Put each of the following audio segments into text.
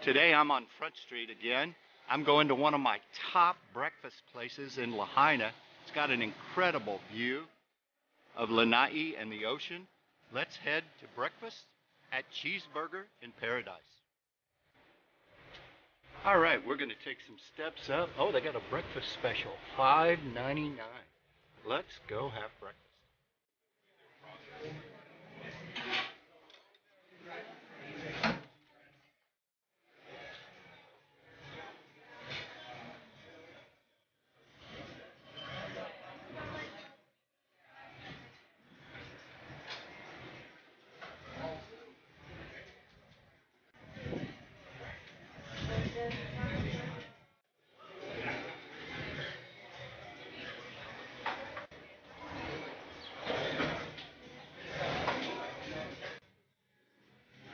Today I'm on Front Street again. I'm going to one of my top breakfast places in Lahaina. It's got an incredible view of Lanai and the ocean. Let's head to breakfast at Cheeseburger in Paradise. All right, we're going to take some steps up. Oh, they got a breakfast special, $5.99. Let's go have breakfast.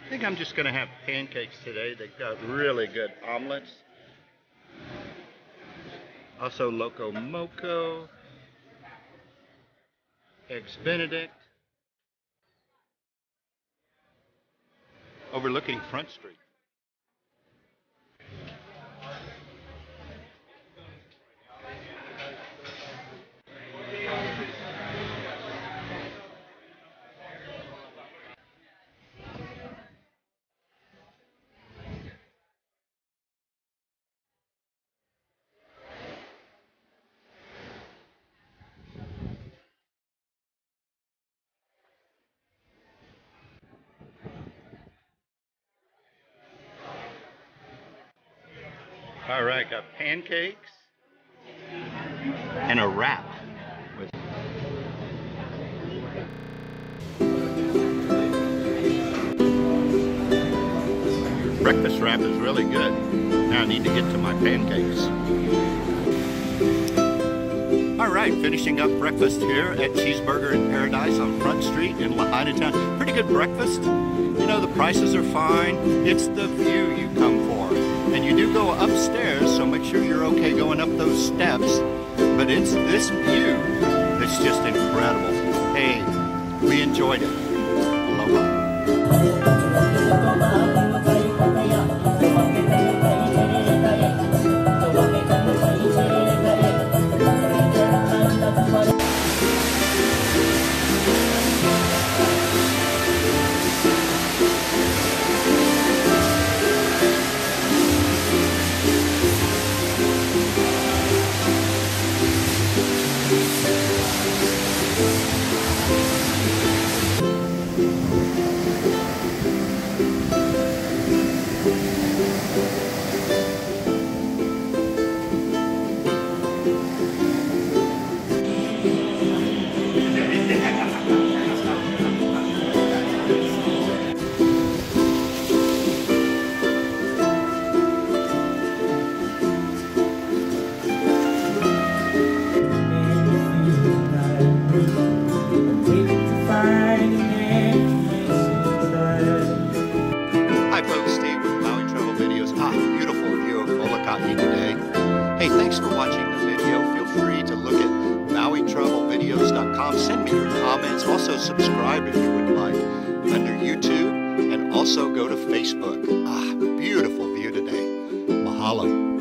I think I'm just going to have pancakes today. They've got really good omelets. Also Loco Moco, Eggs Benedict, overlooking Front Street. All right, got pancakes and a wrap. Breakfast wrap is really good. Now I need to get to my pancakes. All right, finishing up breakfast here at Cheeseburger in Paradise on Front Street in Lahaina Town. Pretty good breakfast. You know, the prices are fine. It's the view you come for. And you do go upstairs, so make sure you're okay going up those steps. But it's this view that's just incredible. Hey, we enjoyed it. Aloha. Hey, thanks for watching the video. Feel free to look at MAUITRAVELvideos.com. Send me your comments. Also subscribe if you would like under YouTube, and also go to Facebook. Beautiful view today. Mahalo.